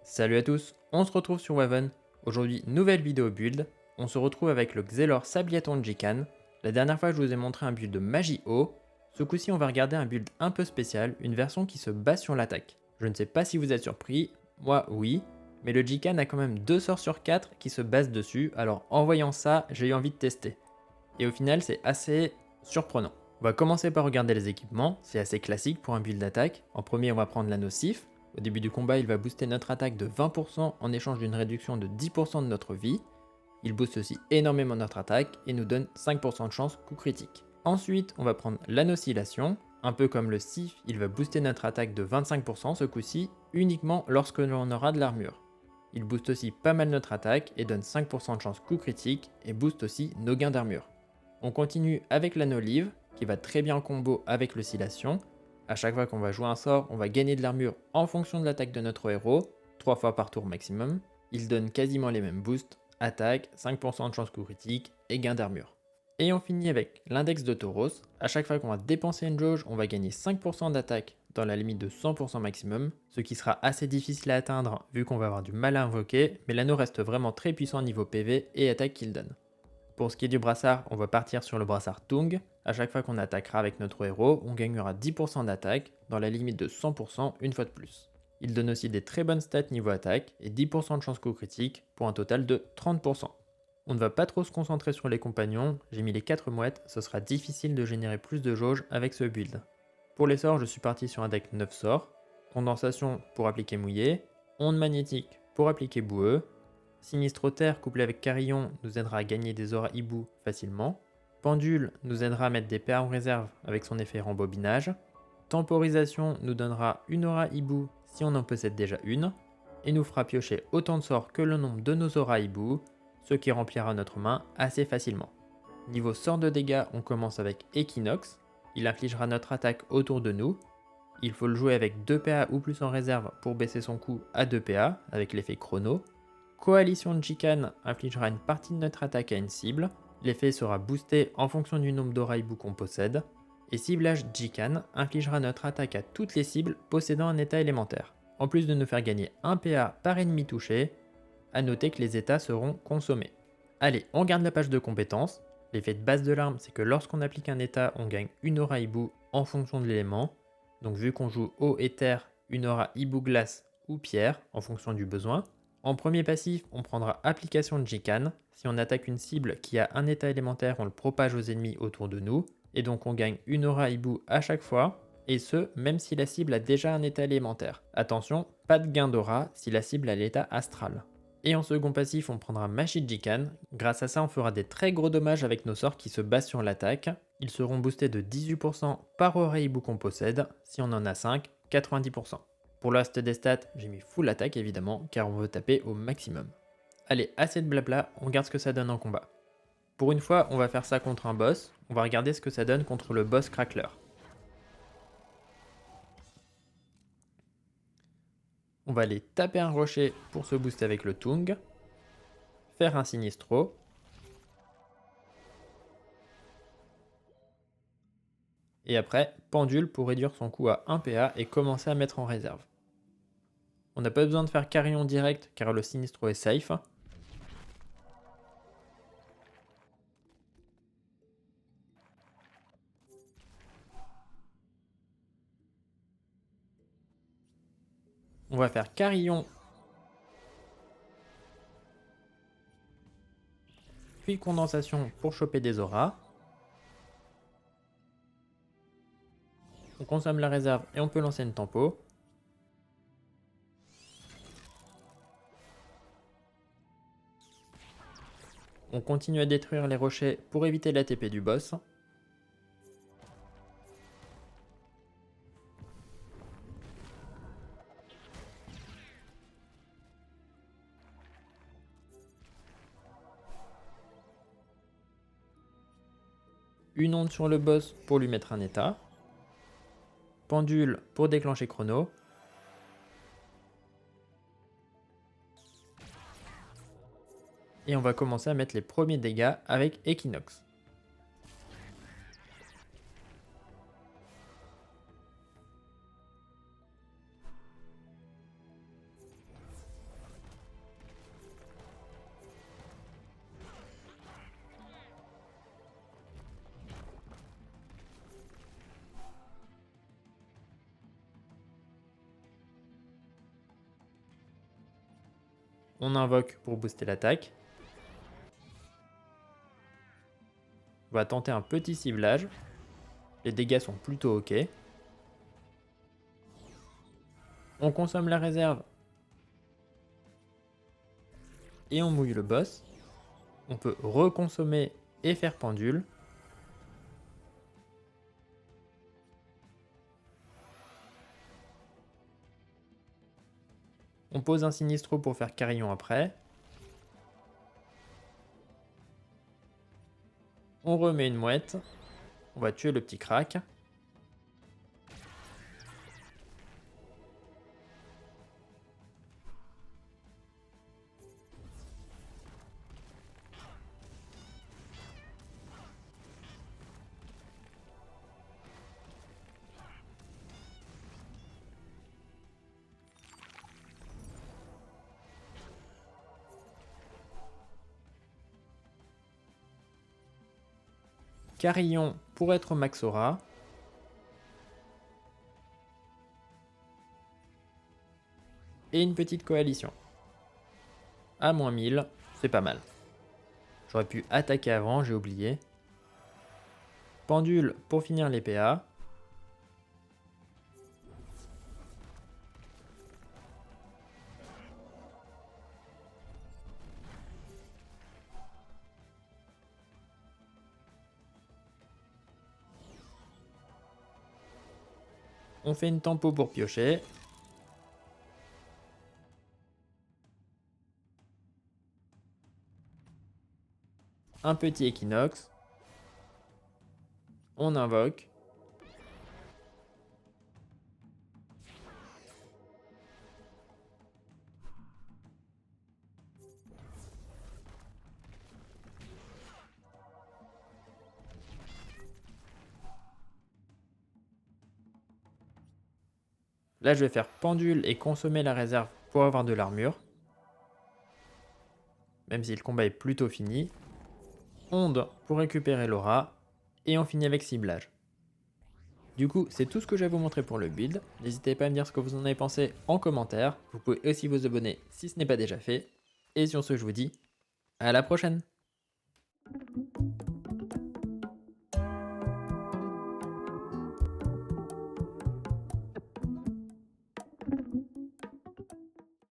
Salut à tous, on se retrouve sur Waven. Aujourd'hui, nouvelle vidéo build. On se retrouve avec le Xelor Sabliaton Jikan. La dernière fois, je vous ai montré un build de magie haut. Ce coup-ci, on va regarder un build un peu spécial, une version qui se base sur l'attaque. Je ne sais pas si vous êtes surpris, moi oui, mais le Jikan a quand même 2 sorts sur 4 qui se basent dessus, alors en voyant ça, j'ai eu envie de tester. Et au final, c'est assez surprenant. On va commencer par regarder les équipements, c'est assez classique pour un build d'attaque. En premier, on va prendre l'anneau Sif. Au début du combat, il va booster notre attaque de 20% en échange d'une réduction de 10% de notre vie. Il booste aussi énormément notre attaque et nous donne 5% de chance coup critique. Ensuite, on va prendre l'anneau-oscillation. Un peu comme le Sif, il va booster notre attaque de 25% ce coup-ci, uniquement lorsque l'on aura de l'armure. Il booste aussi pas mal notre attaque et donne 5% de chance coup critique et booste aussi nos gains d'armure. On continue avec l'anneau Olive, qui va très bien en combo avec l'oscillation. A chaque fois qu'on va jouer un sort, on va gagner de l'armure en fonction de l'attaque de notre héros, 3 fois par tour maximum. Il donne quasiment les mêmes boosts, attaque, 5% de chance coup critique et gain d'armure. Et on finit avec l'index de Tauros. A chaque fois qu'on va dépenser une jauge, on va gagner 5% d'attaque dans la limite de 100% maximum, ce qui sera assez difficile à atteindre vu qu'on va avoir du mal à invoquer, mais l'anneau reste vraiment très puissant niveau PV et attaque qu'il donne. Pour ce qui est du brassard, on va partir sur le brassard Tung. A chaque fois qu'on attaquera avec notre héros, on gagnera 10% d'attaque, dans la limite de 100% une fois de plus. Il donne aussi des très bonnes stats niveau attaque et 10% de chance coup critique pour un total de 30%. On ne va pas trop se concentrer sur les compagnons, j'ai mis les 4 mouettes, ce sera difficile de générer plus de jauge avec ce build. Pour les sorts, je suis parti sur un deck 9 sorts, condensation pour appliquer mouillé, onde magnétique pour appliquer boueux, Sinistro Terre couplé avec Carillon nous aidera à gagner des auras hibou facilement. Pendule nous aidera à mettre des PA en réserve avec son effet rembobinage. Temporisation nous donnera une aura hibou si on en possède déjà une. Et nous fera piocher autant de sorts que le nombre de nos auras hibou, ce qui remplira notre main assez facilement. Niveau sort de dégâts, on commence avec Equinox. Il infligera notre attaque autour de nous. Il faut le jouer avec 2 PA ou plus en réserve pour baisser son coût à 2 PA avec l'effet chrono. Coalition de Jikan infligera une partie de notre attaque à une cible. L'effet sera boosté en fonction du nombre d'aura hibou qu'on possède. Et ciblage Jikan infligera notre attaque à toutes les cibles possédant un état élémentaire. En plus de nous faire gagner 1 PA par ennemi touché, à noter que les états seront consommés. Allez, on garde la page de compétences. L'effet de base de l'arme, c'est que lorsqu'on applique un état, on gagne une aura hibou en fonction de l'élément. Donc vu qu'on joue eau et terre, une aura hibou glace ou pierre en fonction du besoin. En premier passif, on prendra application de Jikan. Si on attaque une cible qui a un état élémentaire, on le propage aux ennemis autour de nous. Et donc on gagne une aura hibou à chaque fois. Et ce, même si la cible a déjà un état élémentaire. Attention, pas de gain d'aura si la cible a l'état astral. Et en second passif, on prendra Magie de Jikan. Grâce à ça, on fera des très gros dommages avec nos sorts qui se basent sur l'attaque. Ils seront boostés de 18% par aura hibou qu'on possède. Si on en a 5, 90%. Pour le reste des stats, j'ai mis full attaque évidemment, car on veut taper au maximum. Allez, assez de blabla, on regarde ce que ça donne en combat. Pour une fois, on va faire ça contre un boss, on va regarder ce que ça donne contre le boss Crackler. On va aller taper un rocher pour se booster avec le Tung, faire un Sinistro, et après, Pendule pour réduire son coût à 1 PA et commencer à mettre en réserve. On n'a pas besoin de faire Carillon direct car le Sinistro est safe. On va faire Carillon, puis Condensation pour choper des auras. On consomme la réserve et on peut lancer une tempo. On continue à détruire les rochers pour éviter la TP du boss. Une onde sur le boss pour lui mettre un état. Pendule pour déclencher chrono. Et on va commencer à mettre les premiers dégâts avec Equinox. On invoque pour booster l'attaque. On va tenter un petit ciblage. Les dégâts sont plutôt ok. On consomme la réserve. Et on mouille le boss. On peut reconsommer et faire pendule. On pose un Sinistro pour faire carillon après. On remet une mouette. On va tuer le petit crack. Carillon pour être au max aura. Et une petite coalition. À moins 1000, c'est pas mal. J'aurais pu attaquer avant, j'ai oublié. Pendule pour finir les PA. On fait une tempo pour piocher. Un petit équinoxe. On invoque. Là, je vais faire pendule et consommer la réserve pour avoir de l'armure. Même si le combat est plutôt fini. Onde pour récupérer l'aura. Et on finit avec ciblage. Du coup, c'est tout ce que j'ai à vous montrer pour le build. N'hésitez pas à me dire ce que vous en avez pensé en commentaire. Vous pouvez aussi vous abonner si ce n'est pas déjà fait. Et sur ce, je vous dis à la prochaine!